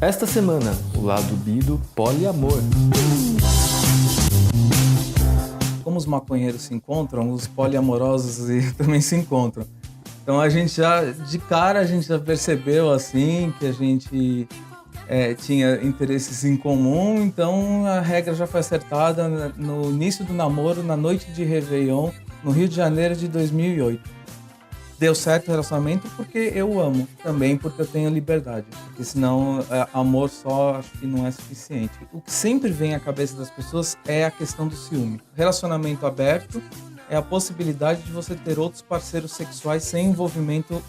Esta semana, o lado B do poliamor. Como os maconheiros se encontram, os poliamorosos também se encontram. Então a gente já percebeu assim que a gente tinha interesses em comum, então a regra já foi acertada no início do namoro, na noite de Réveillon, no Rio de Janeiro de 2008. Deu certo o relacionamento porque eu amo, também porque eu tenho liberdade, porque senão amor só acho que não é suficiente. O que sempre vem à cabeça das pessoas é a questão do ciúme. Relacionamento aberto é a possibilidade de você ter outros parceiros sexuais sem envolvimento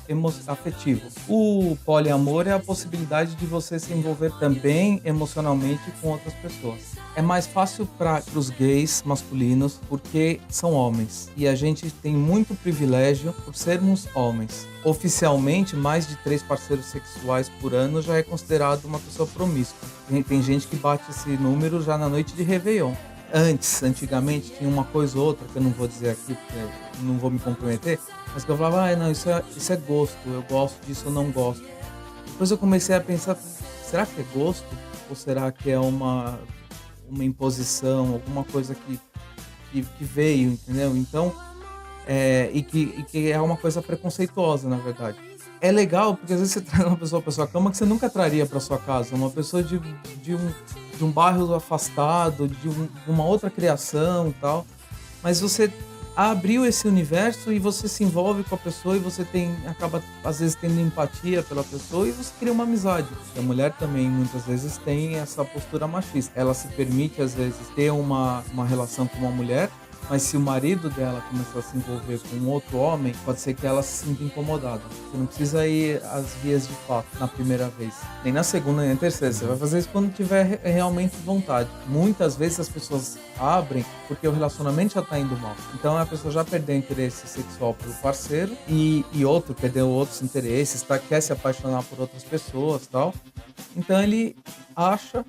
afetivo. O poliamor é a possibilidade de você se envolver também emocionalmente com outras pessoas. É mais fácil para os gays masculinos porque são homens. E a gente tem muito privilégio por sermos homens. Oficialmente, mais de 3 parceiros sexuais por ano já é considerado uma pessoa promíscua. Tem gente que bate esse número já na noite de Réveillon. Antigamente, tinha uma coisa ou outra, que eu não vou dizer aqui, porque não vou me comprometer, mas que eu falava, não, isso é gosto, eu gosto disso, eu não gosto. Depois eu comecei a pensar, será que é gosto? Ou será que é uma imposição, alguma coisa que veio, entendeu? Então, e que é uma coisa preconceituosa, na verdade. É legal, porque às vezes você traz uma pessoa para sua cama que você nunca traria para sua casa, uma pessoa de um bairro afastado, de uma outra criação e tal, mas você abriu esse universo e você se envolve com a pessoa e você acaba às vezes tendo empatia pela pessoa e você cria uma amizade. E a mulher também muitas vezes tem essa postura machista. Ela se permite às vezes ter uma relação com uma mulher, mas se o marido dela começar a se envolver com um outro homem, pode ser que ela se sinta incomodada. Você não precisa ir às vias de fato na primeira vez, nem na segunda, nem na terceira. Você vai fazer isso quando tiver realmente vontade. Muitas vezes as pessoas abrem porque o relacionamento já está indo mal. Então a pessoa já perdeu interesse sexual pelo parceiro e outro perdeu outros interesses, quer se apaixonar por outras pessoas e tal. Então ele acha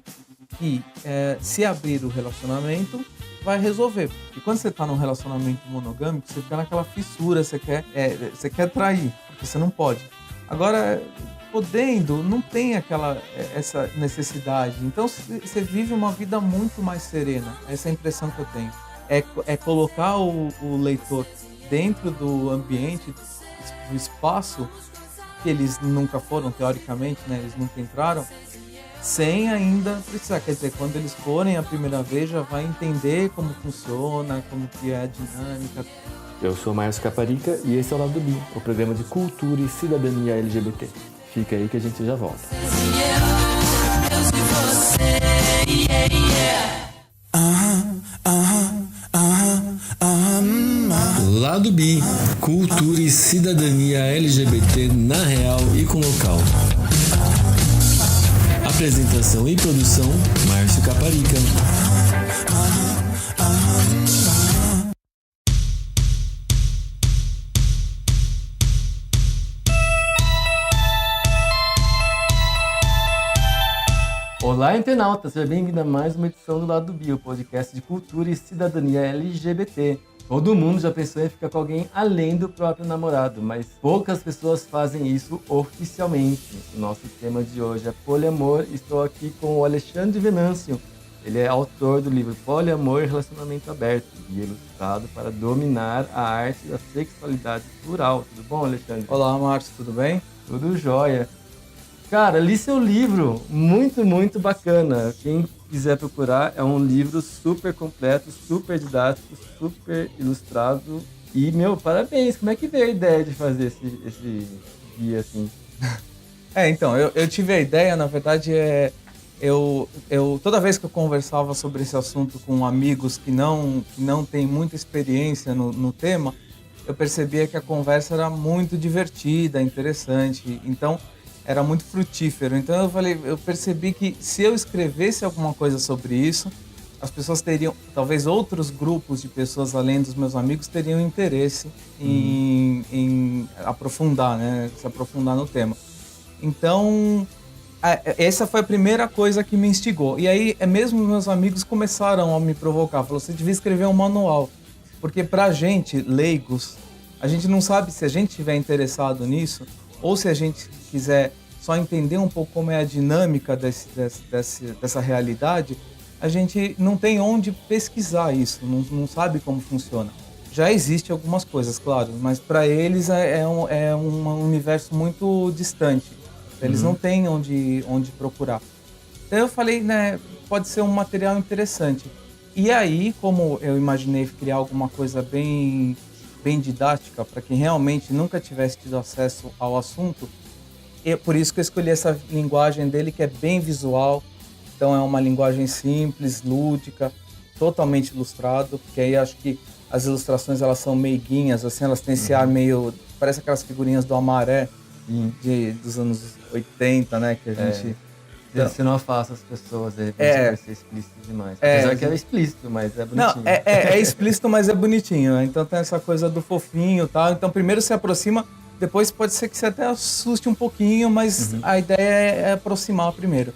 que se abrir o relacionamento vai resolver. E quando você tá num relacionamento monogâmico, você fica naquela fissura, você quer trair, porque você não pode. Agora, podendo, não tem essa necessidade. Então, você vive uma vida muito mais serena. Essa é a impressão que eu tenho. É colocar o leitor dentro do ambiente, do espaço que eles nunca foram, teoricamente, né? Eles nunca entraram, sem ainda precisar. Quer dizer, quando eles forem a primeira vez, já vai entender como funciona, como que é a dinâmica. Eu sou Márcio Caparica e esse é o Lado B, o programa de cultura e cidadania LGBT. Fica aí que a gente já volta. Lado B, cultura e cidadania LGBT na real e com local. Apresentação e produção, Márcio Caparica. Olá, internauta! Seja bem-vindo a mais uma edição do Lado B, o podcast de cultura e cidadania LGBT. Todo mundo já pensou em ficar com alguém além do próprio namorado, mas poucas pessoas fazem isso oficialmente. O nosso tema de hoje é poliamor. Estou aqui com o Alexandre Venâncio. Ele é autor do livro Poliamor e Relacionamento Aberto, guia ilustrado para dominar a arte da sexualidade plural. Tudo bom, Alexandre? Olá, Márcio, tudo bem? Tudo jóia. Cara, li seu livro, muito, muito bacana. Quem quiser procurar, é um livro super completo, super didático, super ilustrado. E, parabéns, como é que veio a ideia de fazer esse guia assim? Então, eu tive a ideia, na verdade, eu toda vez que eu conversava sobre esse assunto com amigos que não têm muita experiência no tema, eu percebia que a conversa era muito divertida, interessante. Então, era muito frutífero. Então eu percebi que se eu escrevesse alguma coisa sobre isso, as pessoas teriam, talvez outros grupos de pessoas além dos meus amigos teriam interesse em aprofundar, né? Se aprofundar no tema. Então, essa foi a primeira coisa que me instigou. E aí, mesmo meus amigos começaram a me provocar. Falaram, você devia escrever um manual. Porque pra gente, leigos, a gente não sabe se a gente estiver interessado nisso, ou se a gente quiser só entender um pouco como é a dinâmica dessa realidade, a gente não tem onde pesquisar isso, não sabe como funciona. Já existe algumas coisas, claro, mas para eles é um universo muito distante. Eles não têm onde procurar. Então eu falei, né, pode ser um material interessante. E aí, como eu imaginei criar alguma coisa bem didática para quem realmente nunca tivesse tido acesso ao assunto, por isso que eu escolhi essa linguagem dele, que é bem visual. Então é uma linguagem simples, lúdica, totalmente ilustrado, porque aí acho que as ilustrações elas são meiguinhas, assim, elas têm esse ar meio... Parece aquelas figurinhas do Amaré dos anos 80, né? Que a gente... Então, se não faça as pessoas, de repente vai ser explícito demais. Apesar que é explícito, mas é bonitinho. Não, é explícito, mas é bonitinho, né? Então tem essa coisa do fofinho e tal. Então primeiro se aproxima, depois pode ser que você até assuste um pouquinho, mas a ideia é aproximar primeiro.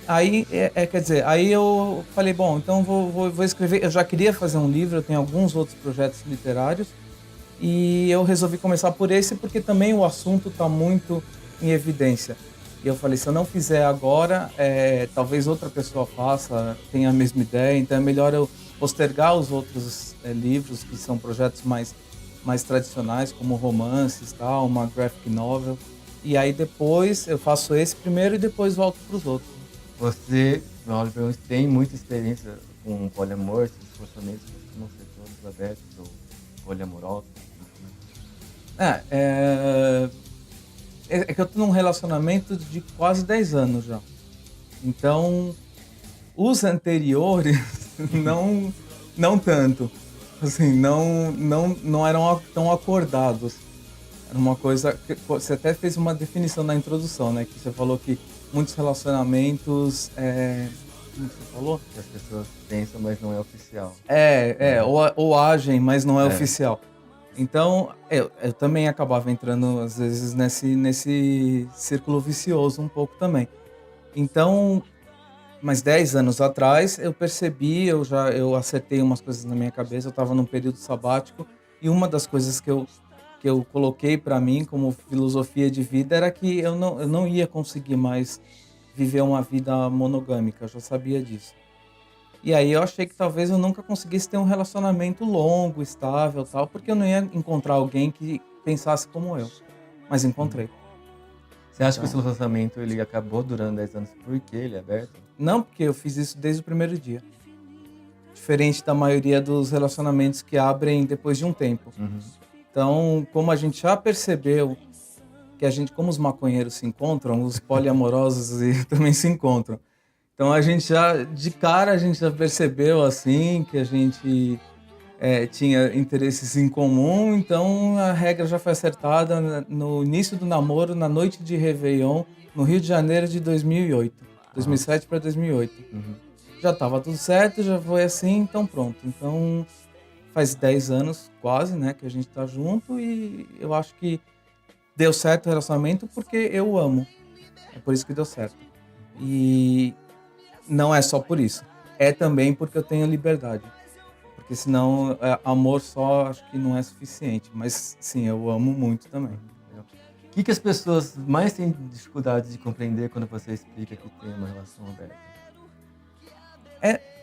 Aí, quer dizer, aí eu falei, bom, então vou escrever. Eu já queria fazer um livro, eu tenho alguns outros projetos literários. E eu resolvi começar por esse porque também o assunto está muito em evidência. E eu falei, se eu não fizer agora, talvez outra pessoa faça, tenha a mesma ideia. Então é melhor eu postergar os outros livros, que são projetos mais tradicionais, como romances, tal, uma graphic novel. E aí depois eu faço esse primeiro e depois volto para os outros. Você, Oliver, tem muita experiência com poliamor, esses relacionamentos costumam ser todos abertos ou poliamorosos? É que eu tô num relacionamento de quase 10 anos já. Então, os anteriores não tanto. Assim, não eram tão acordados. Era uma coisa que você até fez uma definição na introdução, né? Que você falou que muitos relacionamentos... como você falou? Que as pessoas pensam, mas não é oficial. Ou agem, mas não é oficial. Então, eu também acabava entrando, às vezes, nesse círculo vicioso um pouco também. Então, mas 10 anos atrás, eu percebi, eu acertei umas coisas na minha cabeça, eu estava num período sabático, e uma das coisas que eu coloquei para mim como filosofia de vida era que eu não ia conseguir mais viver uma vida monogâmica, eu já sabia disso. E aí eu achei que talvez eu nunca conseguisse ter um relacionamento longo, estável, tal, porque eu não ia encontrar alguém que pensasse como eu. Mas encontrei. Você acha que esse relacionamento ele acabou durando 10 anos porque ele é aberto? Não, porque eu fiz isso desde o primeiro dia. Diferente da maioria dos relacionamentos que abrem depois de um tempo. Então, como a gente já percebeu que como os maconheiros se encontram, os poliamorosos também se encontram. Então a gente já percebeu assim que a gente tinha interesses em comum, então a regra já foi acertada no início do namoro, na noite de Réveillon, no Rio de Janeiro de 2008, 2007 para 2008. Já estava tudo certo, já foi assim, então pronto. Então faz 10 anos quase, né, que a gente tá junto e eu acho que deu certo o relacionamento porque eu amo. É por isso que deu certo. E não é só por isso. É também porque eu tenho liberdade. Porque senão, amor só acho que não é suficiente. Mas sim, eu amo muito também. O que as pessoas mais têm dificuldade de compreender quando você explica que tem uma relação aberta?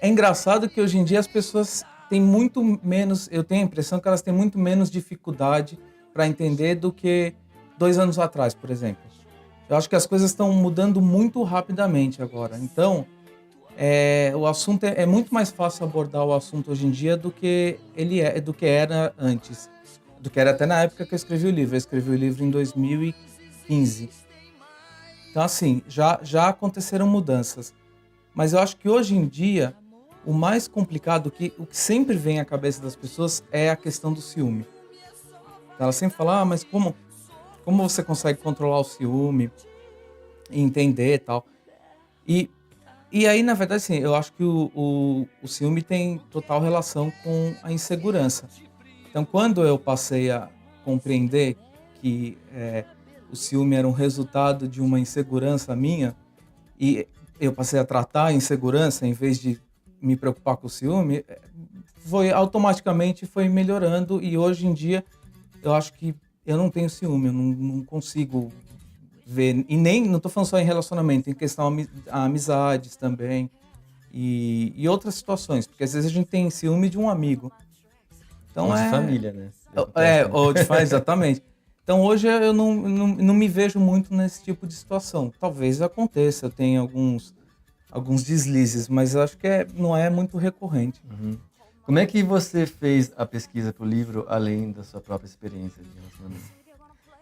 É engraçado que hoje em dia as pessoas têm muito menos... Eu tenho a impressão que elas têm muito menos dificuldade para entender do que 2 anos atrás, por exemplo. Eu acho que as coisas estão mudando muito rapidamente agora. Então... o assunto é muito mais fácil abordar o assunto hoje em dia do que do que era antes, do que era até na época que eu escrevi o livro. Eu escrevi o livro em 2015. Então, assim, já aconteceram mudanças. Mas eu acho que hoje em dia, o mais complicado, o que sempre vem à cabeça das pessoas é a questão do ciúme. Então, elas sempre falam, mas como você consegue controlar o ciúme, entender e tal. E aí, na verdade, assim, eu acho que o ciúme tem total relação com a insegurança. Então, quando eu passei a compreender que o ciúme era um resultado de uma insegurança minha, e eu passei a tratar a insegurança em vez de me preocupar com o ciúme, automaticamente foi melhorando, e hoje em dia eu acho que eu não tenho ciúme, eu não consigo ver, e nem, não tô falando só em relacionamento, em questão a amizades também, e outras situações, porque às vezes a gente tem ciúme de um amigo. Então Ou de família, né? ou de faz exatamente. Então hoje eu não me vejo muito nesse tipo de situação. Talvez aconteça, eu tenho alguns deslizes, mas eu acho que não é muito recorrente. Uhum. Como é que você fez a pesquisa para o livro, além da sua própria experiência de relacionamento?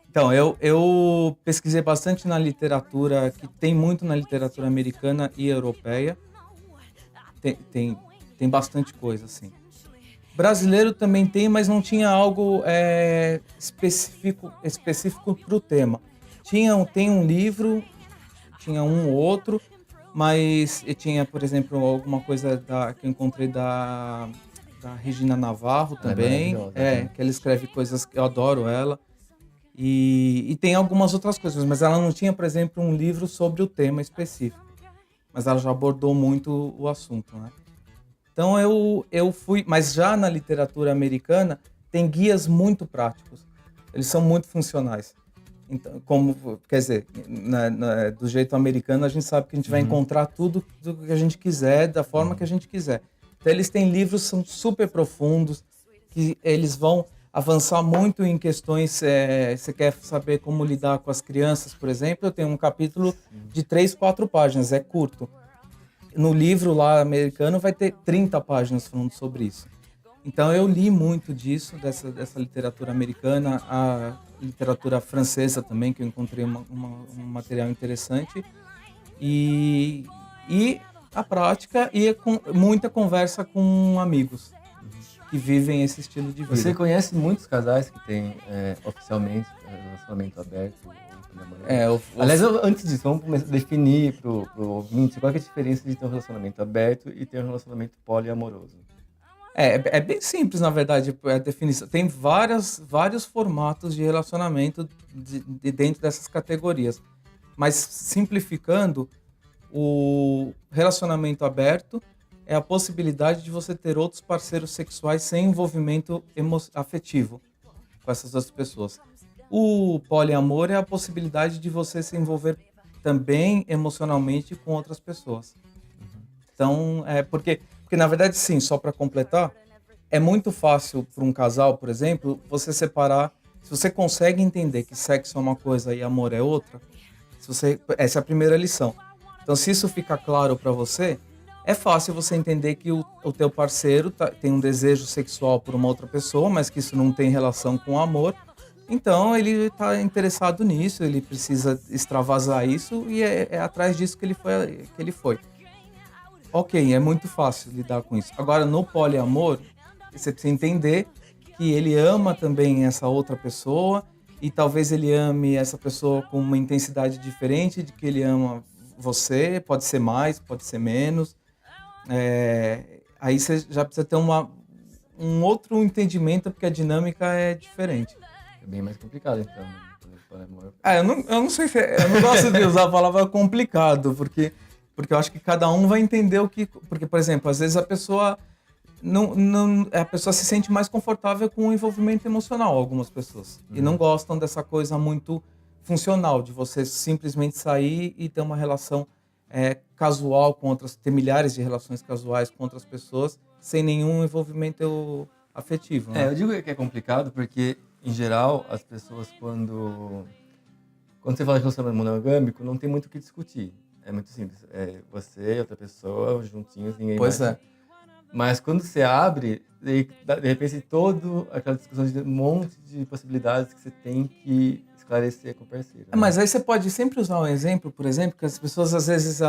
Então, eu pesquisei bastante na literatura, que tem muito na literatura americana e europeia. Tem bastante coisa, assim. Brasileiro também tem, mas não tinha algo específico para o tema. Tem um livro, tinha um ou outro, mas tinha, por exemplo, alguma coisa que eu encontrei da Regina Navarro Ela é também, maravilhosa, né? que ela escreve coisas que eu adoro ela. E tem algumas outras coisas, mas ela não tinha, por exemplo, um livro sobre o tema específico. Mas ela já abordou muito o assunto, né? Então eu fui, mas já na literatura americana tem guias muito práticos. Eles são muito funcionais. Então, quer dizer, do jeito americano a gente sabe que a gente vai encontrar tudo que a gente quiser, da forma que a gente quiser. Então eles têm livros que são super profundos, que eles vão avançar muito em questões. Você quer saber como lidar com as crianças, por exemplo? Eu tenho um capítulo de 3, 4 páginas, é curto. No livro lá americano vai ter 30 páginas falando sobre isso. Então eu li muito disso, dessa literatura americana, a literatura francesa também, que eu encontrei um material interessante. E a prática e muita conversa com amigos que vivem esse estilo de vida. Você conhece muitos casais que têm oficialmente relacionamento aberto? Aliás, antes disso, vamos definir para o ouvinte qual é a diferença de ter um relacionamento aberto e ter um relacionamento poliamoroso. É bem simples, na verdade, a definição. Tem vários formatos de relacionamento dentro dessas categorias. Mas, simplificando, o relacionamento aberto é a possibilidade de você ter outros parceiros sexuais sem envolvimento afetivo com essas outras pessoas. O poliamor é a possibilidade de você se envolver também emocionalmente com outras pessoas. Então, porque na verdade, sim, só para completar, é muito fácil para um casal, por exemplo, você separar. Se você consegue entender que sexo é uma coisa e amor é outra, essa é a primeira lição. Então, se isso ficar claro para você, é fácil você entender que o teu parceiro tem um desejo sexual por uma outra pessoa, mas que isso não tem relação com o amor. Então, ele está interessado nisso, ele precisa extravasar isso e é atrás disso que ele foi. Ok, é muito fácil lidar com isso. Agora, no poliamor, você precisa entender que ele ama também essa outra pessoa e talvez ele ame essa pessoa com uma intensidade diferente de que ele ama você. Pode ser mais, pode ser menos. Aí você já precisa ter um outro entendimento, porque a dinâmica é diferente. É bem mais complicado, então. Poliamor. Eu não sei eu não gosto de usar a palavra complicado, porque eu acho que cada um vai entender o que... Porque, por exemplo, às vezes a pessoa se sente mais confortável com o envolvimento emocional, algumas pessoas. E não gostam dessa coisa muito funcional, de você simplesmente sair e ter uma relação casual com outras... Ter milhares de relações casuais com outras pessoas sem nenhum envolvimento afetivo. Né? Eu digo que é complicado porque, em geral, as pessoas quando você fala de relacionamento monogâmico, não tem muito o que discutir. É muito simples. É você e outra pessoa, juntinhos, ninguém mais. Pois é. Mas quando você abre, de repente toda aquela discussão de um monte de possibilidades que você tem que esclarecer com o parceiro. Né? Mas aí você pode sempre usar um exemplo, por exemplo, que as pessoas, às vezes,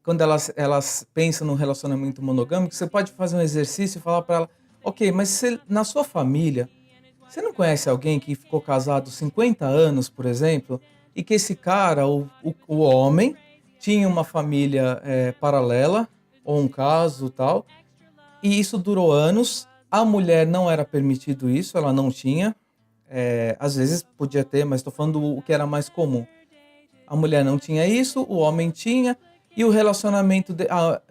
quando elas pensam num relacionamento monogâmico, você pode fazer um exercício e falar para ela, ok, mas na sua família, você não conhece alguém que ficou casado 50 anos, por exemplo, e que esse cara, o homem, tinha uma família paralela, ou um caso tal, e isso durou anos, a mulher não era permitido isso, ela não tinha, às vezes podia ter, mas estou falando o que era mais comum. A mulher não tinha isso, o homem tinha, e o relacionamento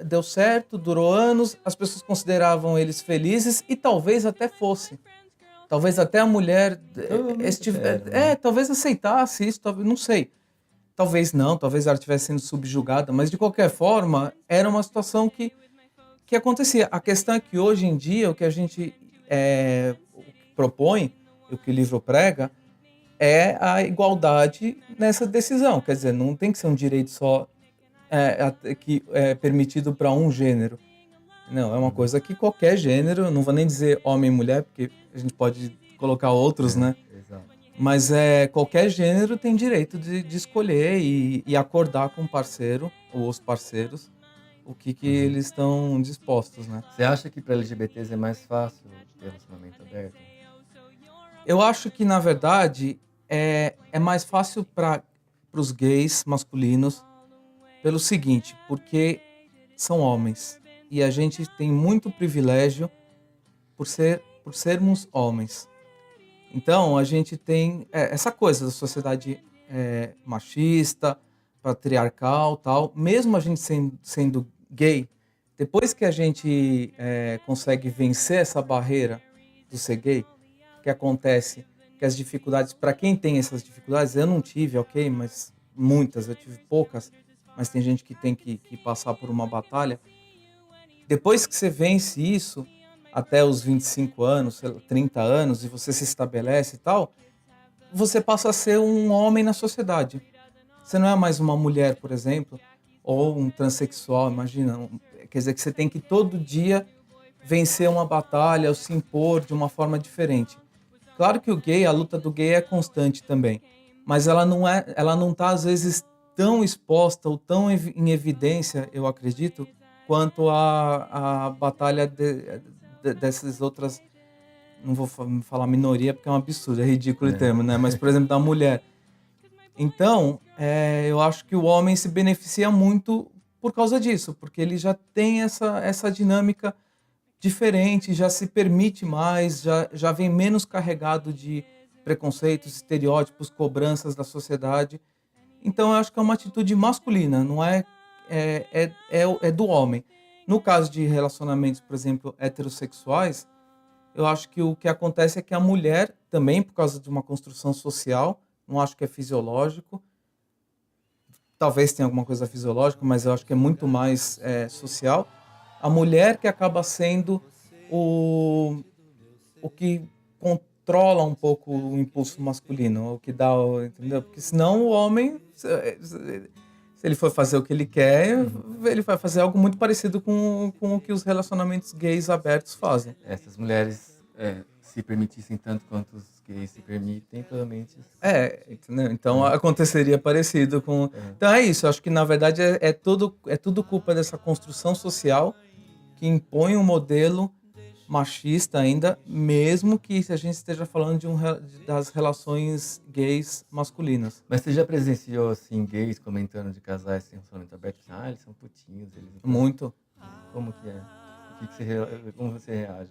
deu certo, durou anos, as pessoas consideravam eles felizes, e talvez até fosse. talvez até a mulher Sério, né? talvez aceitasse isso, talvez, não sei. Talvez não, talvez ela estivesse sendo subjugada, mas de qualquer forma, era uma situação que acontecia. A questão é que hoje em dia o que a gente propõe, o que o livro prega, é a igualdade nessa decisão. Quer dizer, não tem que ser um direito só que é permitido para um gênero. Não, é uma Uhum. coisa que qualquer gênero, não vou nem dizer homem e mulher, porque a gente pode colocar outros, né? Exato. Mas qualquer gênero tem direito de escolher e acordar com o parceiro ou os parceiros o que Uhum. eles estão dispostos, né? Você acha que para LGBTs é mais fácil ter relacionamento aberto? Eu acho que, na verdade, é mais fácil para os gays masculinos pelo seguinte, porque são homens e a gente tem muito privilégio por sermos homens. Então, a gente tem essa coisa da sociedade machista, patriarcal, tal. Mesmo a gente sendo gay, depois que a gente consegue vencer essa barreira do ser gay, que acontece que as dificuldades, para quem tem essas dificuldades, eu não tive, ok, mas muitas, eu tive poucas, mas tem gente que tem que passar por uma batalha. Depois que você vence isso, até os 25 anos, sei lá, 30 anos, e você se estabelece e tal, você passa a ser um homem na sociedade. Você não é mais uma mulher, por exemplo, ou um transexual, imagina. Quer dizer que você tem que todo dia vencer uma batalha ou se impor de uma forma diferente. Claro que a luta do gay é constante também, mas ela não tá às vezes tão exposta ou tão em evidência, eu acredito, quanto a batalha dessas outras, não vou falar minoria porque é um absurdo, é ridículo o termo, né? Mas, por exemplo, da mulher. Então, eu acho que o homem se beneficia muito por causa disso, porque ele já tem essa dinâmica diferente, já se permite mais, já vem menos carregado de preconceitos, estereótipos, cobranças da sociedade. Então, eu acho que é uma atitude masculina, não é do homem. No caso de relacionamentos, por exemplo, heterossexuais, eu acho que o que acontece é que a mulher, também por causa de uma construção social, não acho que é fisiológico, talvez tenha alguma coisa fisiológica, mas eu acho que é muito mais social. A mulher que acaba sendo o, o que controla um pouco o impulso masculino, o que dá, entendeu? Porque senão o homem, se ele for fazer o que ele quer, ele vai fazer algo muito parecido com o que os relacionamentos gays abertos fazem. Essas mulheres se permitissem tanto quanto os gays se permitem, provavelmente. Entendeu? Então aconteceria parecido com. É. Então é isso, eu acho que na verdade é tudo culpa dessa construção social que impõe um modelo machista ainda, mesmo que a gente esteja falando das relações gays masculinas. Mas você já presenciou, assim, gays comentando de casais sem relacionamento aberto? Assim, eles são putinhos, eles... Muito. Como que é? Como você reage?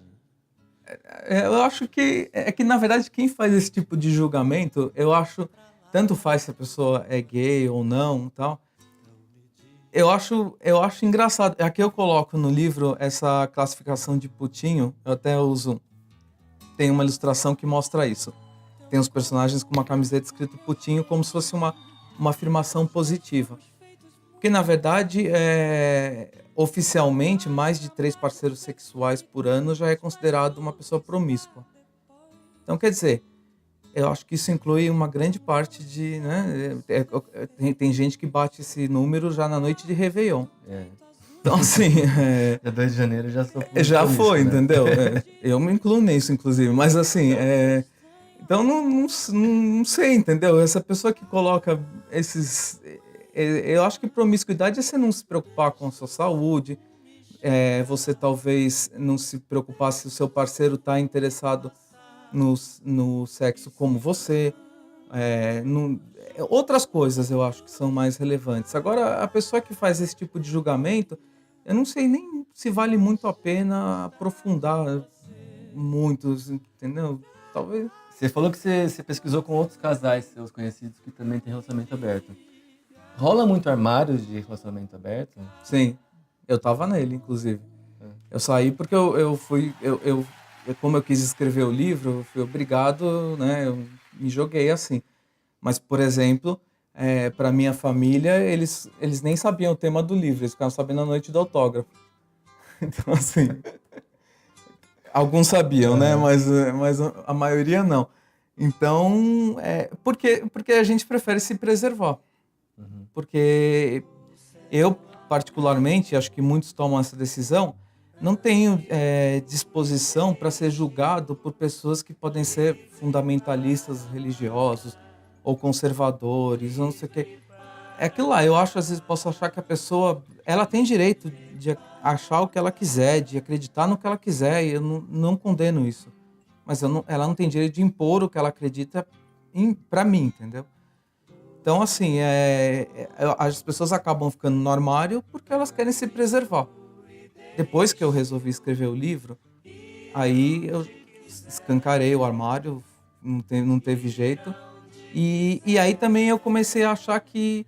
Eu acho que na verdade quem faz esse tipo de julgamento, eu acho, tanto faz se a pessoa é gay ou não, tal. Eu acho engraçado. Aqui eu coloco no livro essa classificação de putinho, eu até uso, tem uma ilustração que mostra isso. Tem os personagens com uma camiseta escrito putinho como se fosse uma afirmação positiva. Porque, na verdade, oficialmente, mais de 3 parceiros sexuais por ano já é considerado uma pessoa promíscua. Então, quer dizer, eu acho que isso inclui uma grande parte de, né? Tem gente que bate esse número já na noite de Réveillon. É. Então, assim, Já 2 de janeiro já sou já promíscuo, foi, né? entendeu? Eu me incluo nisso, inclusive. Mas, assim, então não sei, entendeu? Essa pessoa que coloca esses... Eu acho que promiscuidade é você não se preocupar com a sua saúde, você talvez não se preocupar se o seu parceiro está interessado no sexo como você. Outras coisas eu acho que são mais relevantes. Agora, a pessoa que faz esse tipo de julgamento, eu não sei nem se vale muito a pena aprofundar muito, entendeu? Talvez. Você falou que você pesquisou com outros casais seus conhecidos que também têm relacionamento aberto. Rola muito armário de relacionamento aberto? Sim, eu tava nele, inclusive. É. Eu saí porque eu fui. como eu quis escrever o livro, eu fui obrigado, né? Eu me joguei assim. Mas, por exemplo, para minha família, eles nem sabiam o tema do livro, eles ficaram sabendo na noite do autógrafo. Então, assim, alguns sabiam, né? Aham. Mas a maioria não. Então, porque a gente prefere se preservar. Uhum. Porque eu, particularmente, acho que muitos tomam essa decisão, não tenho disposição para ser julgado por pessoas que podem ser fundamentalistas religiosos ou conservadores, ou não sei o quê. É aquilo lá, eu acho, às vezes, posso achar que a pessoa, ela tem direito de achar o que ela quiser, de acreditar no que ela quiser, e eu não condeno isso. Mas ela não tem direito de impor o que ela acredita para mim, entendeu? Então, assim, as pessoas acabam ficando no armário porque elas querem se preservar. Depois que eu resolvi escrever o livro, aí eu escancarei o armário, não teve jeito. E aí também eu comecei a achar que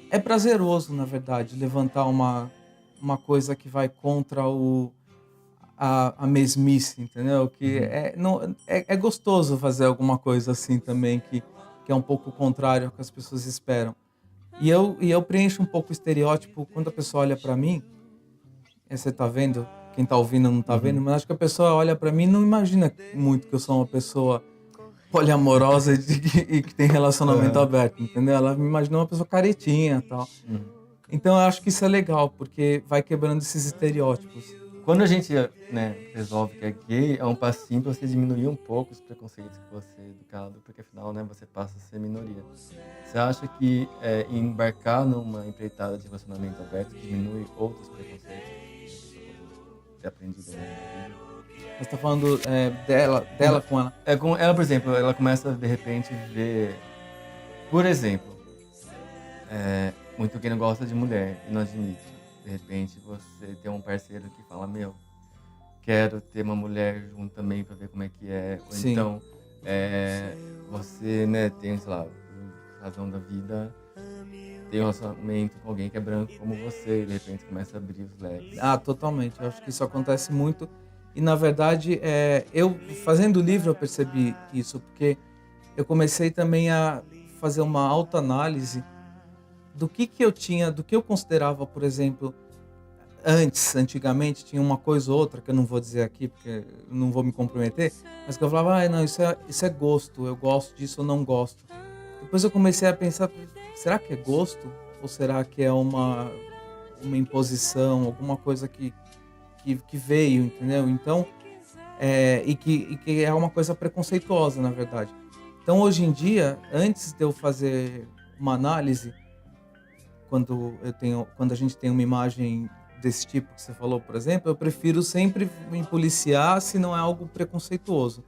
é prazeroso, na verdade, levantar uma coisa que vai contra a mesmice, entendeu? Que Uhum. é gostoso fazer alguma coisa assim também, que é um pouco contrário ao que as pessoas esperam. E eu preencho um pouco o estereótipo quando a pessoa olha pra mim, você tá vendo, quem tá ouvindo não tá vendo, Uhum. mas acho que a pessoa olha pra mim e não imagina muito que eu sou uma pessoa poliamorosa e que tem relacionamento Aham. aberto, entendeu? Ela me imagina uma pessoa caretinha e tal. Uhum. Então eu acho que isso é legal, porque vai quebrando esses estereótipos. Quando a gente, né, resolve que é gay, é um passinho pra você diminuir um pouco os preconceitos que você é educado, porque afinal, né, você passa a ser minoria. Você acha que embarcar numa empreitada de relacionamento aberto diminui outros preconceitos que a pessoa pode ter aprendido ao longo da vida? Você tá falando dela Uma- com ela. É com ela, por exemplo, ela começa de repente ver, por exemplo, muito gay não gosta de mulher e não admite. De repente você tem um parceiro que fala, meu, quero ter uma mulher junto também pra ver como é que é. Ou Sim. então, você, né, tem, sei lá, por razão da vida, tem um relacionamento com alguém que é branco como você, e de repente começa a abrir os leques. Ah, totalmente. Eu acho que isso acontece muito. E na verdade, eu fazendo o livro eu percebi isso, porque eu comecei também a fazer uma autoanálise do que eu tinha, do que eu considerava, por exemplo, antigamente tinha uma coisa ou outra, que eu não vou dizer aqui, porque eu não vou me comprometer, mas que eu falava, ah, não, isso é gosto, eu gosto disso, eu não gosto. Depois eu comecei a pensar, será que é gosto? Ou será que é uma imposição, alguma coisa que veio, entendeu? Então, e que é uma coisa preconceituosa, na verdade. Então, hoje em dia, antes de eu fazer uma análise, quando a gente tem uma imagem desse tipo que você falou, por exemplo, eu prefiro sempre me policiar se não é algo preconceituoso.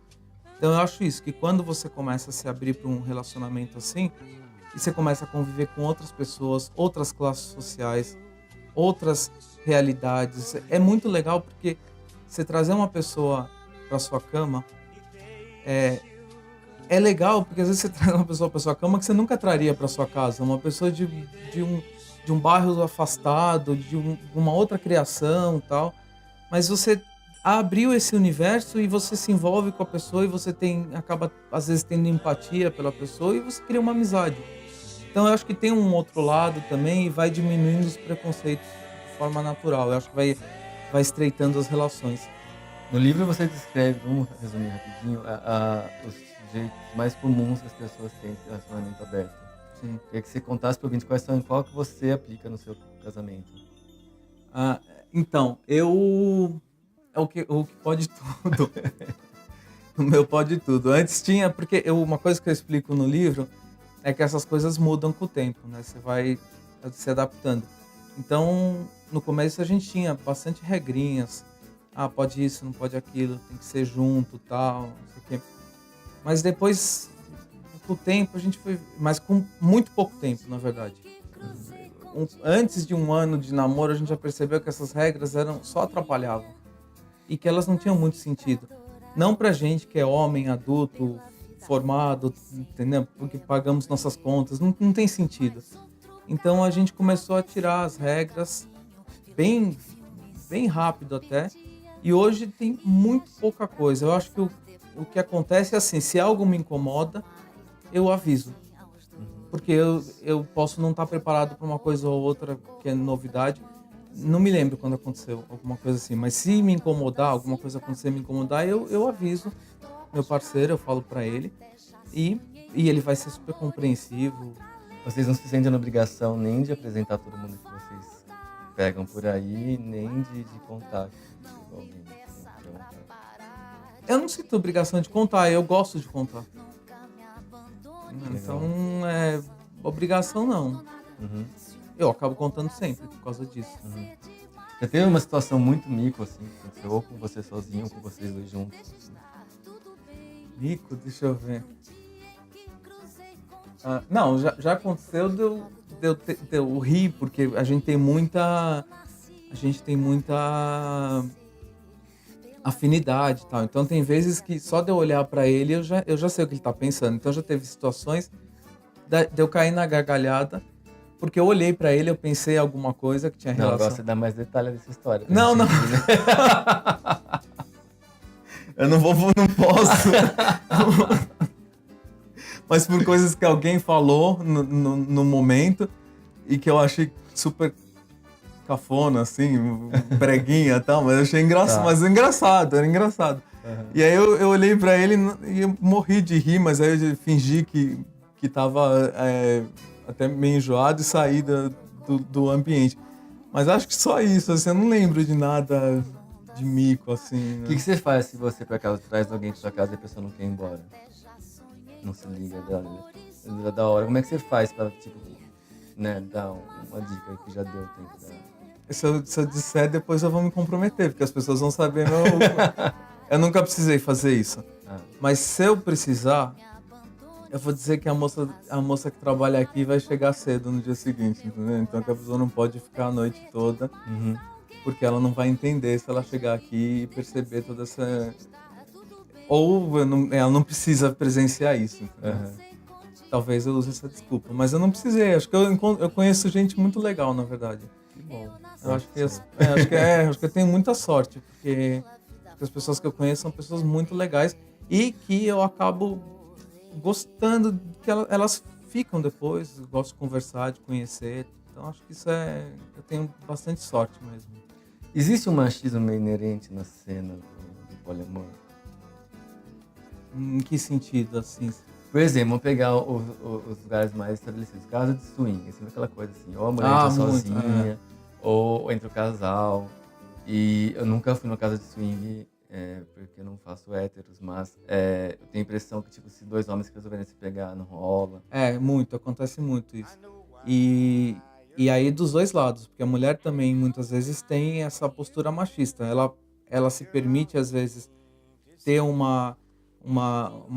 Então eu acho isso, que quando você começa a se abrir para um relacionamento assim, e você começa a conviver com outras pessoas, outras classes sociais, outras realidades, é muito legal porque você trazer uma pessoa para sua cama é legal, porque às vezes você traz uma pessoa para sua cama que você nunca traria para sua casa, uma pessoa de um bairro afastado, uma outra criação, tal. Mas você abriu esse universo e você se envolve com a pessoa e você acaba às vezes tendo empatia pela pessoa e você cria uma amizade. Então eu acho que tem um outro lado também e vai diminuindo os preconceitos de forma natural. Eu acho que vai estreitando as relações. No livro você descreve, vamos resumir rapidinho, os jeitos mais comuns que as pessoas têm de relacionamento aberto. Sim. Queria que você contasse para ouvinte qual que você aplica no seu casamento. Ah, então, é o que pode tudo. O meu pode tudo. Antes tinha, porque uma coisa que eu explico no livro é que essas coisas mudam com o tempo, né? Você vai se adaptando. Então, no começo a gente tinha bastante regrinhas. Ah, pode isso, não pode aquilo, tem que ser junto, tal, não sei o quê. Mas depois, com o tempo, a gente foi. Mas com muito pouco tempo, na verdade. Antes de um ano de namoro, a gente já percebeu que essas regras só atrapalhavam. E que elas não tinham muito sentido. Não pra gente que é homem, adulto, formado, entendeu? Porque pagamos nossas contas, não tem sentido. Então a gente começou a tirar as regras bem, bem rápido até. E hoje tem muito pouca coisa. Eu acho que o que acontece é assim, se algo me incomoda, eu aviso. Porque eu posso não estar preparado para uma coisa ou outra que é novidade. Não me lembro quando aconteceu alguma coisa assim, mas se me incomodar, alguma coisa acontecer e me incomodar, eu aviso meu parceiro, eu falo para ele e ele vai ser super compreensivo. Vocês não se sentem na obrigação nem de apresentar todo mundo que vocês pegam por aí, nem de contar que chegou alguém. Eu não sinto obrigação de contar, eu gosto de contar. Então, obrigação não. Uhum. Eu acabo contando sempre por causa disso. Já teve uma situação muito mico, assim, que aconteceu ou com você sozinho ou com vocês dois juntos? Assim? Mico, deixa eu ver. Não, já aconteceu de eu rir, porque a gente tem muita afinidade e tal. Então tem vezes que só de eu olhar pra ele eu já sei o que ele tá pensando. Então já teve situações de eu cair na gargalhada, porque eu olhei pra ele, eu pensei em alguma coisa que tinha Não, relação. agora você dá mais detalhes dessa história. Não. Né? Eu não posso. Mas por coisas que alguém falou no momento e que eu achei super cafona, assim, breguinha e tal, mas eu achei engraçado, Tá. mas era engraçado. Uhum. E aí eu olhei pra ele e eu morri de rir, mas aí eu fingi que tava até meio enjoado e saí do ambiente. Mas acho que só isso, assim, eu não lembro de nada de mico, assim. Né? O que você faz se você, por acaso, traz alguém pra sua casa e a pessoa não quer ir embora? Não se liga da hora. Como é que você faz pra, tipo, né, dar uma dica que já deu tempo da... Se eu disser, depois eu vou me comprometer, porque as pessoas vão saber Eu nunca precisei fazer isso. Mas se eu precisar, eu vou dizer que a moça que trabalha aqui vai chegar cedo no dia seguinte, entendeu? Então que a pessoa não pode ficar a noite toda, porque ela não vai entender se ela chegar aqui e perceber toda essa... Ou ela não precisa presenciar isso. Talvez eu use essa desculpa, mas eu não precisei. Acho que eu conheço gente muito legal, na verdade. Que bom. Eu acho que eu tenho muita sorte, porque as pessoas que eu conheço são pessoas muito legais e que eu acabo gostando, que elas ficam depois, eu gosto de conversar, de conhecer. Então acho que eu tenho bastante sorte mesmo. Existe um machismo meio inerente na cena do poliamor? Em que sentido, assim? Por exemplo, vamos pegar os lugares mais estabelecidos. Casa de swing, assim, aquela coisa assim. Ou a mulher entra sozinha, ou entra o casal. E eu nunca fui numa casa de swing, porque eu não faço héteros, mas eu tenho a impressão que, tipo, se dois homens que resolverem se pegar, não rola. Acontece muito isso. E aí dos dois lados, porque a mulher também muitas vezes tem essa postura machista. Ela se permite, às vezes, ter uma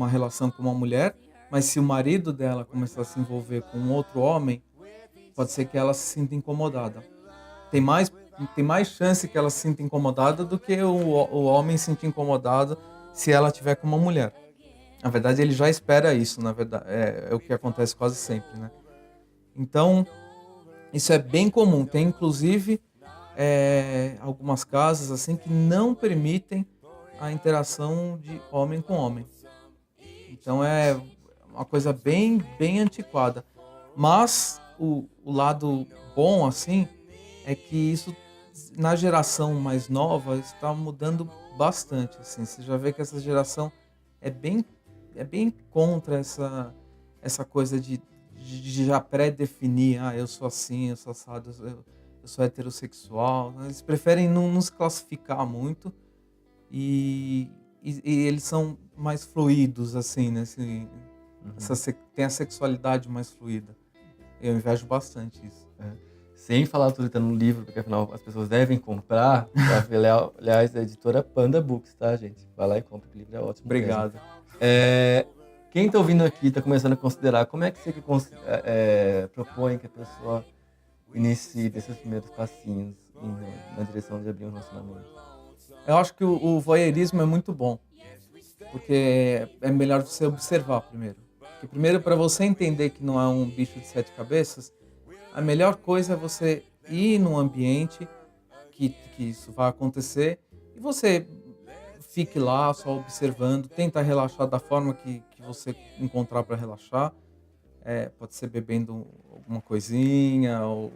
relação com uma mulher, mas se o marido dela começar a se envolver com outro homem, pode ser que ela se sinta incomodada. Tem mais chance que ela se sinta incomodada do que o homem se sentir incomodado se ela tiver com uma mulher. Na verdade, ele já espera isso, na verdade. É o que acontece quase sempre, né? Então, isso é bem comum. Tem, inclusive, algumas casas assim que não permitem a interação de homem com homem. Então é uma coisa bem, bem antiquada. Mas o lado bom, assim, é que isso, na geração mais nova, está mudando bastante. Assim. Você já vê que essa geração é bem contra essa coisa de já pré-definir, eu sou assim, eu sou assado, eu sou heterossexual. Eles preferem não se classificar muito. E eles são mais fluidos, assim, né? Tem a sexualidade mais fluida. Eu invejo bastante isso. Sem falar tudo que tá no livro, porque afinal as pessoas devem comprar. Aliás, a editora Panda Books, tá, gente? Vai lá e compra, o livro é ótimo. Obrigado. Quem tá ouvindo aqui tá começando a considerar, como é que você propõe que a pessoa inicie esses primeiros passinhos na direção de abrir um relacionamento? Eu acho que o voyeurismo é muito bom, porque é melhor você observar primeiro. Porque primeiro, para você entender que não é um bicho de 7 cabeças, a melhor coisa é você ir num ambiente que isso vai acontecer E você fique lá só observando, tenta relaxar da forma que você encontrar para relaxar. Pode ser bebendo alguma coisinha ou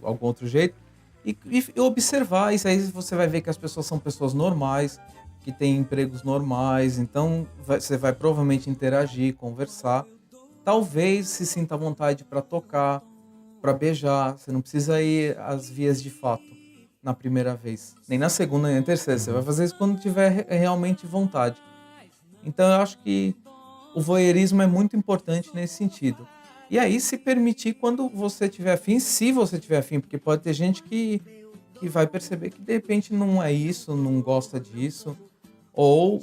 algum outro jeito. E observar isso aí, você vai ver que as pessoas são pessoas normais, que têm empregos normais, então você vai provavelmente interagir, conversar. Talvez se sinta à vontade para tocar, para beijar. Você não precisa ir às vias de fato na primeira vez, nem na segunda, nem na terceira. Você vai fazer isso quando tiver realmente vontade. Então eu acho que o voyeurismo é muito importante nesse sentido. E aí se permitir quando você tiver afim, se você tiver afim, porque pode ter gente que vai perceber que de repente não é isso, não gosta disso, ou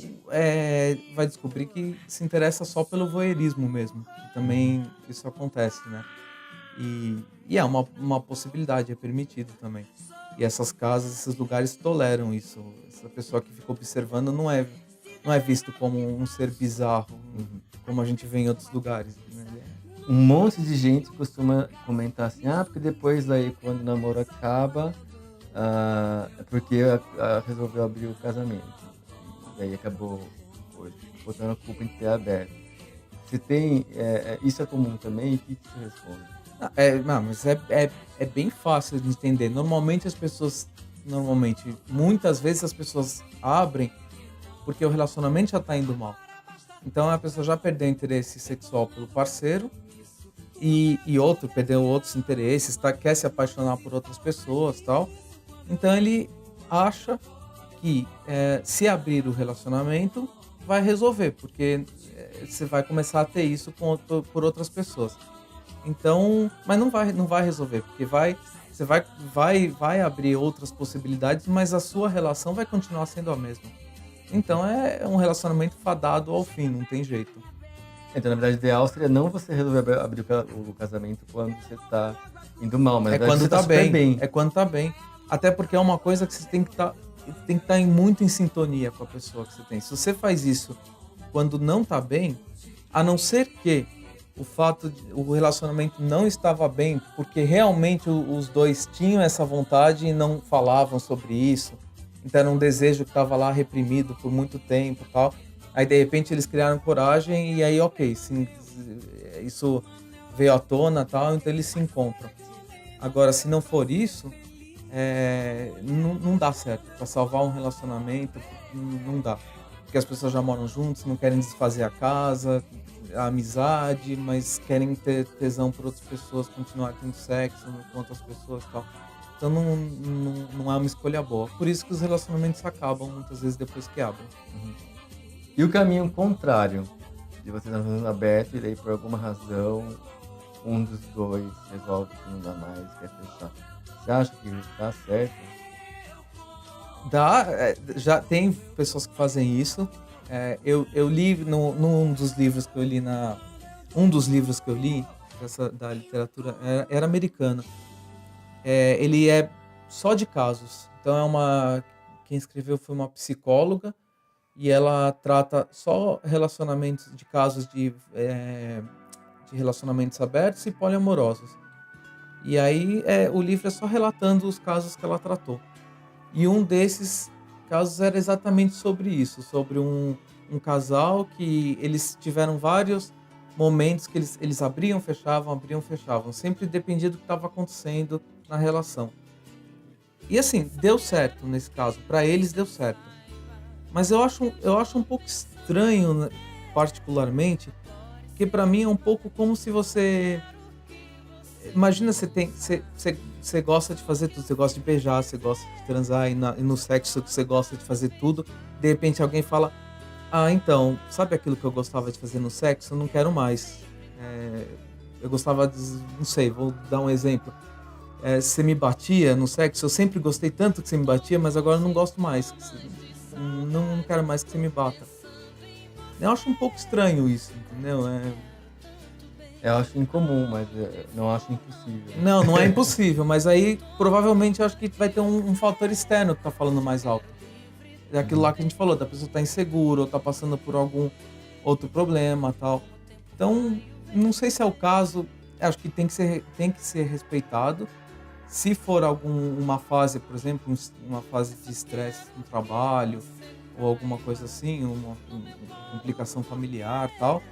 vai descobrir que se interessa só pelo voyeurismo mesmo, que também isso acontece, né? E é uma possibilidade, é permitido também. E essas casas, esses lugares toleram isso. Essa pessoa que fica observando não é visto como um ser bizarro, como a gente vê em outros lugares, né? Um monte de gente costuma comentar assim, porque depois aí quando o namoro acaba, é porque resolveu abrir o casamento. E aí acabou botando a culpa em ter aberto. Você tem, isso é comum também? O que você responde? Não, mas é bem fácil de entender. Muitas vezes as pessoas abrem porque o relacionamento já tá indo mal. Então a pessoa já perdeu interesse sexual pelo parceiro e perdeu outros interesses, quer se apaixonar por outras pessoas e tal. Então ele acha que se abrir o relacionamento vai resolver, porque você vai começar a ter isso por outras pessoas. Então, mas não vai resolver, porque você vai abrir outras possibilidades, mas a sua relação vai continuar sendo a mesma. Então é um relacionamento fadado ao fim, não tem jeito. Então, na verdade, o ideal seria não você resolver abrir o casamento quando você tá indo mal, mas na verdade, quando você tá super bem. É quando tá bem. Até porque é uma coisa que você tem que estar muito em sintonia com a pessoa que você tem. Se você faz isso quando não tá bem, a não ser que o relacionamento não estava bem, porque realmente os dois tinham essa vontade e não falavam sobre isso. Então era um desejo que estava lá reprimido por muito tempo e tal. Aí de repente eles criaram coragem e aí ok, sim, isso veio à tona e tal, então eles se encontram. Agora, se não for isso, não dá certo. Para salvar um relacionamento, não dá. Porque as pessoas já moram juntos, não querem desfazer a casa, a amizade, mas querem ter tesão por outras pessoas, continuar tendo sexo com outras pessoas e tal. Então não é uma escolha boa. Por isso que os relacionamentos acabam muitas vezes depois que abrem. E o caminho contrário, de você estar fazendo aberto e daí por alguma razão um dos dois resolve que não dá mais, quer fechar. Você acha que tá certo? Já tem pessoas que fazem isso. Eu li num dos livros que eu li um dos livros que eu li da literatura era americano. Ele é só de casos. Então quem escreveu foi uma psicóloga e ela trata só relacionamentos de casos de relacionamentos abertos e poliamorosos. E aí o livro é só relatando os casos que ela tratou. E um desses casos era exatamente sobre isso, sobre um casal que eles tiveram vários momentos que eles abriam, fechavam, sempre dependia do que estava acontecendo na relação. E assim, deu certo nesse caso, para eles deu certo. Mas eu acho um pouco estranho, né, particularmente, porque para mim é um pouco como se você... Imagina, você gosta de fazer tudo, você gosta de beijar, você gosta de transar, e no sexo você gosta de fazer tudo. De repente alguém fala, então, sabe aquilo que eu gostava de fazer no sexo? Eu não quero mais. Eu gostava de, não sei, vou dar um exemplo. Você me batia no sexo, eu sempre gostei tanto que você me batia, mas agora eu não gosto mais. Não quero mais que você me bata. Eu acho um pouco estranho isso, entendeu? Eu acho incomum, mas não acho impossível. Não é impossível, mas aí provavelmente eu acho que vai ter um fator externo que tá falando mais alto. É aquilo lá que a gente falou, da pessoa tá insegura ou tá passando por algum outro problema e tal. Então, não sei se é o caso, acho que tem que ser respeitado. Se for uma fase, por exemplo, uma fase de estresse no trabalho ou alguma coisa assim, uma complicação familiar, tal,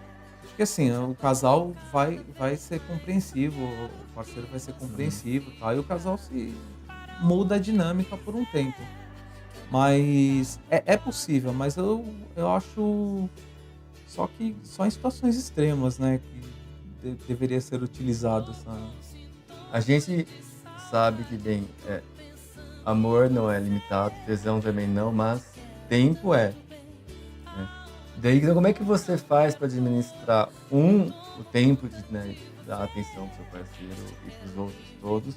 acho que assim, o casal vai ser compreensivo, o parceiro vai ser compreensivo, tal, e o casal se muda a dinâmica por um tempo. Mas é possível, mas eu acho só em situações extremas, né, que deveria ser utilizado essa. A gente sabe que, bem, amor não é limitado, tesão também não, mas tempo é. Né? Daí, então, como é que você faz para administrar, o tempo de, né, dar atenção pro seu parceiro e pros outros todos,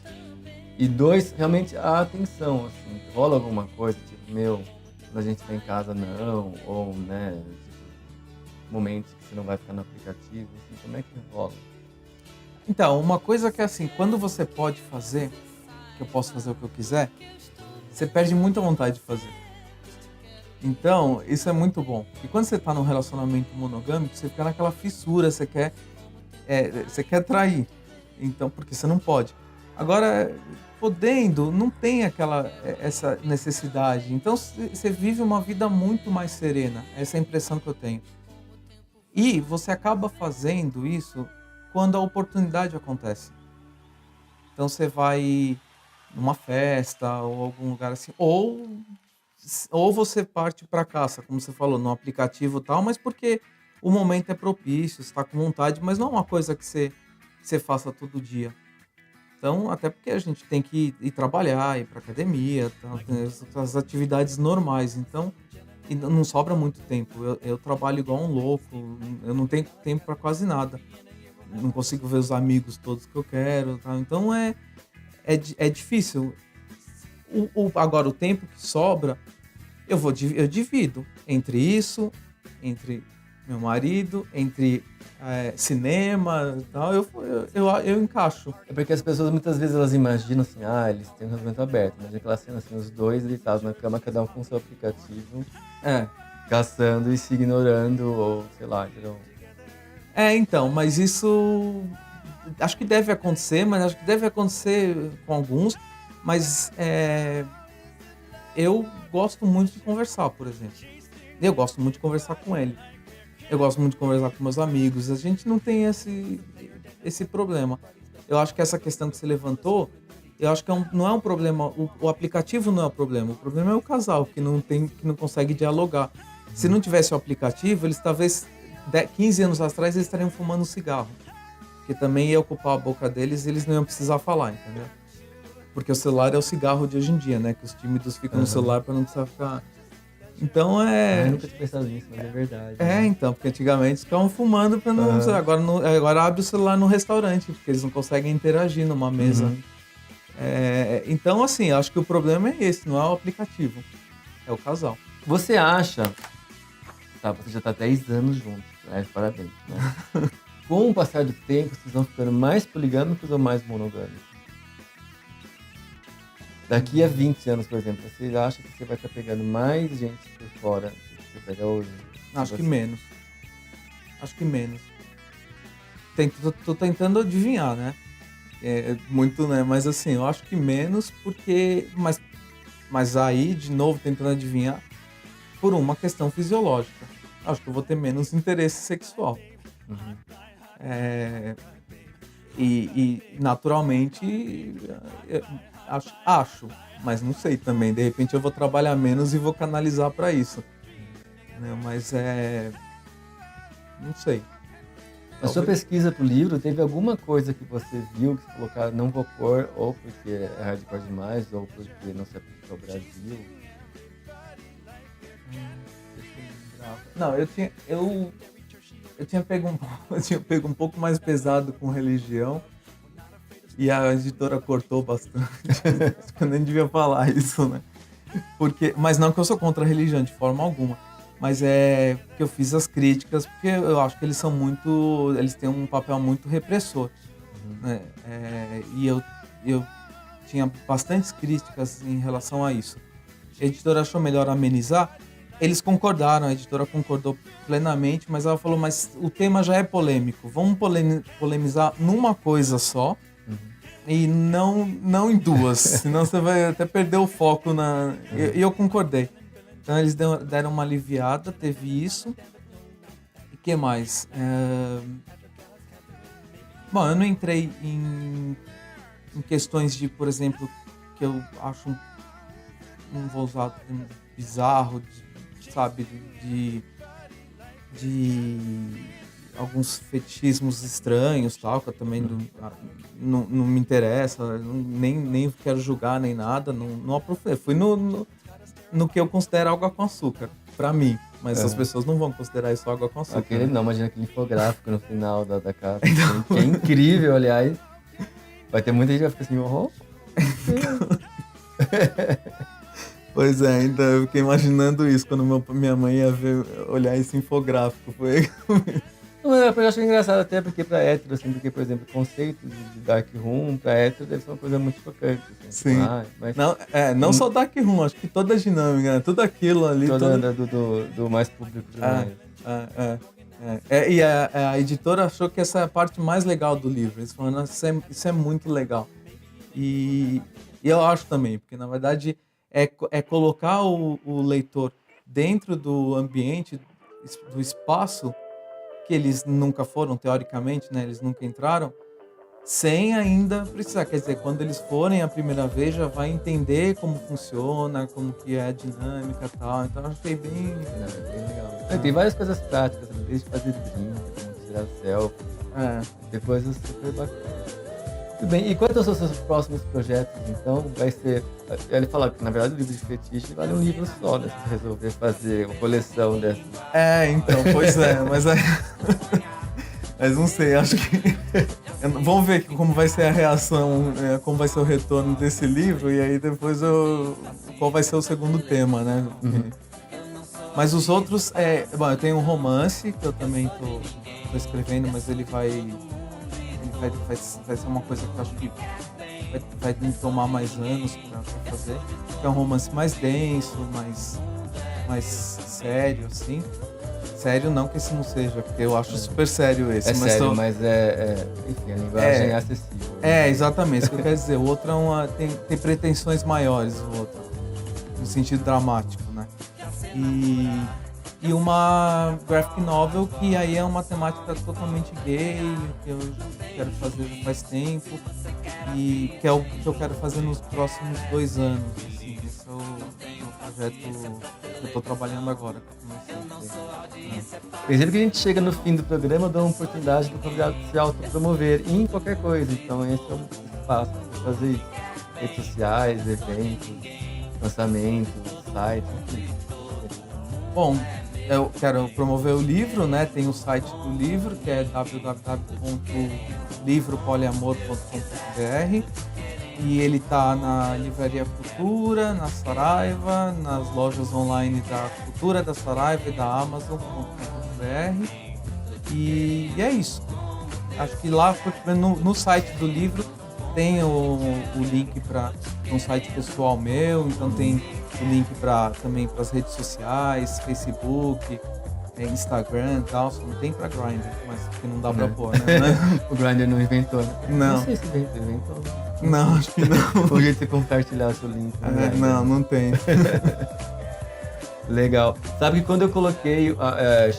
e dois, realmente a atenção, assim, rola alguma coisa, tipo, quando a gente tá em casa não, ou, né, tipo, momentos que você não vai ficar no aplicativo, assim, como é que rola? Então, uma coisa que é assim, quando você pode fazer, que eu posso fazer o que eu quiser, você perde muita vontade de fazer. Então, isso é muito bom. E quando você tá num relacionamento monogâmico, você fica naquela fissura, você quer trair. Então, porque você não pode. Agora, podendo, não tem essa necessidade. Então, você vive uma vida muito mais serena. Essa é a impressão que eu tenho. E você acaba fazendo isso quando a oportunidade acontece. Então você vai numa festa ou algum lugar assim, ou você parte para caça, como você falou, no aplicativo e tal, mas porque o momento é propício, você está com vontade, mas não é uma coisa que você faça todo dia. Então, até porque a gente tem que ir trabalhar, ir para academia, tá, tem as atividades normais. Então, e não sobra muito tempo. Eu trabalho igual um louco, eu não tenho tempo para quase nada. Não consigo ver os amigos todos que eu quero, tá? Então é difícil. Agora, o tempo que sobra, eu divido entre isso, entre meu marido, entre cinema e tal, eu encaixo. É porque as pessoas muitas vezes elas imaginam assim, eles têm um relacionamento aberto. Imagina aquela cena assim, os dois deitados na cama, cada um com seu aplicativo, É. caçando e se ignorando, ou sei lá, entendeu? Então, mas isso acho que deve acontecer, mas acho que deve acontecer com alguns, mas eu gosto muito de conversar, por exemplo. Eu gosto muito de conversar com ele. Eu gosto muito de conversar com meus amigos. A gente não tem esse problema. Eu acho que essa questão que você levantou, eu acho que não é um problema. O aplicativo não é o problema. O problema é o casal que não consegue dialogar. Se não tivesse o aplicativo, eles talvez 15 anos atrás eles estariam fumando um cigarro. Que também ia ocupar a boca deles e eles não iam precisar falar, entendeu? Porque o celular é o cigarro de hoje em dia, né? Que os tímidos ficam no celular para não precisar ficar. Então Eu nunca tinha pensado nisso, mas é verdade. Então, porque antigamente eles ficavam fumando pra não. Agora abre o celular no restaurante, porque eles não conseguem interagir numa mesa. Então, assim, acho que o problema é esse, não é o aplicativo. É o casal. Você acha. Tá, você já tá 10 anos juntos, parabéns, né? Com o passar do tempo, vocês vão ficando mais poligâmicos ou mais monogâmicos? Daqui a 20 anos, por exemplo, você acha que você vai estar pegando mais gente por fora do que você pega hoje? Acho que menos. Acho que menos. Tô tentando adivinhar, né? Muito, né? Mas assim, eu acho que menos porque... Mas aí, de novo, tentando adivinhar, por uma questão fisiológica. Acho que eu vou ter menos interesse sexual. Uhum. E naturalmente, acho, mas não sei também. De repente eu vou trabalhar menos e vou canalizar para isso. Né? Mas não sei. Na sua pesquisa pro livro, teve alguma coisa que você viu que você falou, cara, não vou pôr, ou porque é hardcore demais, ou porque não se aplica ao Brasil? Não, eu tinha pego um pouco mais pesado com religião e a editora cortou bastante. Eu nem devia falar isso, né? Mas não que eu sou contra a religião de forma alguma, mas é que eu fiz as críticas porque eu acho que eles têm um papel muito repressor, né? E eu tinha bastantes críticas em relação a isso. A editora achou melhor amenizar. Eles concordaram, a editora concordou plenamente, mas ela falou, mas o tema já é polêmico, vamos polemizar numa coisa só, E não em duas, senão você vai até perder o foco na... E eu concordei. Então eles deram uma aliviada, teve isso. E o que mais? Bom, eu não entrei em questões de, por exemplo, que eu acho, não vou usar o termo bizarro, sabe, de alguns fetichismos estranhos, tal, que eu também não me interessa, nem quero julgar nem nada, não aprofundei. Fui no que eu considero água com açúcar, pra mim. Mas as pessoas não vão considerar isso água com açúcar. Aquele não, imagina aquele infográfico no final da capa. Que é incrível, aliás. Vai ter muita gente que vai ficar assim, oh. Pois é, então eu fiquei imaginando isso quando minha mãe ia olhar esse infográfico. Foi... Eu acho engraçado até porque pra hétero, assim, porque, por exemplo, o conceito de Dark Room pra hétero deve ser uma coisa muito chocante. Assim, sim. Mas... Não só Dark Room, acho que toda a dinâmica, né? Tudo aquilo ali. Do mais público. E a editora achou que essa é a parte mais legal do livro. Eles falaram, isso é muito legal. E eu acho também, porque na verdade é colocar o leitor dentro do ambiente, do espaço, que eles nunca foram, teoricamente, né? Eles nunca entraram, sem ainda precisar. Quer dizer, quando eles forem a primeira vez, já vai entender como funciona, como que é a dinâmica e tal. Então eu achei bem legal. Tem várias coisas práticas, desde fazer drink, tirar selfie. Tem coisas super bacanas. Muito bem, e quantos são os seus próximos projetos, então? Vai ser... Ele fala que, na verdade, o livro de fetiche vale um livro só, né? Se resolver fazer uma coleção dessa. Então, pois é, mas não sei, acho que... Vamos ver como vai ser a reação, como vai ser o retorno desse livro, e aí depois qual vai ser o segundo tema, né? Mas os outros, bom, eu tenho um romance, que eu também tô escrevendo, mas ele vai ser uma coisa que eu acho que vai me tomar mais anos pra fazer. Que é um romance mais denso, mais sério, assim. Sério não que esse não seja, porque eu acho super sério esse. Mas sério, mas enfim, a linguagem é acessível. Exatamente, isso que eu quero dizer. O outro tem pretensões maiores, o outro, no sentido dramático, né? E uma graphic novel que aí é uma temática totalmente gay, que eu quero fazer já faz tempo, e que é o que eu quero fazer nos próximos 2 anos. Assim, esse é o projeto que eu estou trabalhando agora. Sempre que a gente chega no fim do programa, eu dou uma oportunidade do convidado se autopromover em qualquer coisa. Então esse é um espaço para fazer isso. Redes sociais, eventos, lançamentos, sites, enfim. Bom, eu quero promover o livro, né? Tem o site do livro, que é www.livropoliamor.com.br, e ele tá na Livraria Cultura, na Saraiva, nas lojas online da Cultura, da Saraiva e da Amazon.com.br, e é isso. Acho que lá no site do livro tem o link para um site pessoal meu, então tem o link também para as redes sociais, Facebook, Instagram e tal, só não tem para Grindr, mas que não dá para pôr, né? O Grindr não inventou, né? Não. Não sei se inventou. Não, acho que não. O jeito de você compartilhar seu link. Não tem. Legal. Sabe que quando eu coloquei,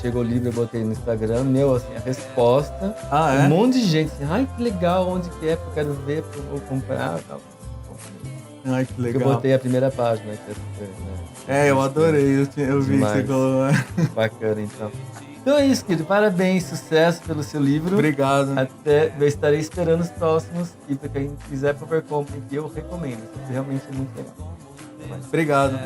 chegou o livro, eu botei no Instagram, assim, a resposta, um monte de gente assim, ai que legal, onde que é, porque eu quero ver, porque eu vou comprar e tal. Ai, que legal. Eu botei a primeira página, que é super, né? Eu adorei, eu vi que você colocou. Bacana, então. Então é isso, querido. Parabéns, sucesso pelo seu livro. Obrigado. Eu estarei esperando os próximos, e para quem quiser por compra, que eu recomendo. Isso realmente é muito legal. Obrigado.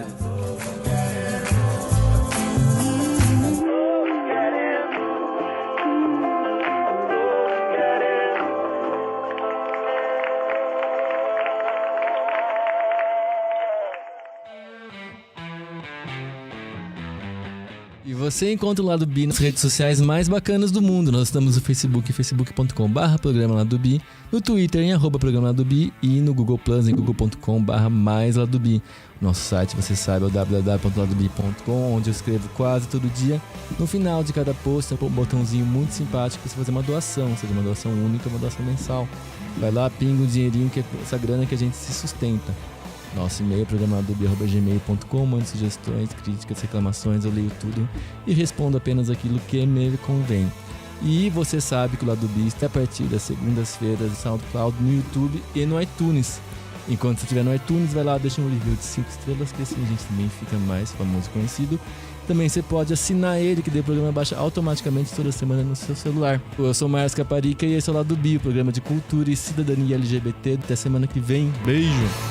E você encontra o Lado Bi nas redes sociais mais bacanas do mundo. Nós estamos no Facebook, facebook.com/programa Lado Bi, no Twitter em @programa Lado Bi e no Google Plus em google.com/mais Lado Bi. Nosso site, você sabe, é o www.ladobi.com, onde eu escrevo quase todo dia. No final de cada post, tem um botãozinho muito simpático para você fazer uma doação, seja uma doação única ou uma doação mensal. Vai lá, pinga um dinheirinho, que é essa grana que a gente se sustenta. Nosso e-mail é programadobi@gmail.com. Mande sugestões, críticas, reclamações, eu leio tudo e respondo apenas aquilo que me convém. E você sabe que o Lado B está a partir das segundas-feiras no SoundCloud, no YouTube e no iTunes. Enquanto você estiver no iTunes, vai lá, deixa um review de 5 estrelas, que assim a gente também fica mais famoso e conhecido. Também você pode assinar ele, que daí o programa baixa automaticamente toda semana no seu celular. Eu sou o Marcos Caparica e esse é o Lado B, o programa de cultura e cidadania LGBT. Até semana que vem. Beijo!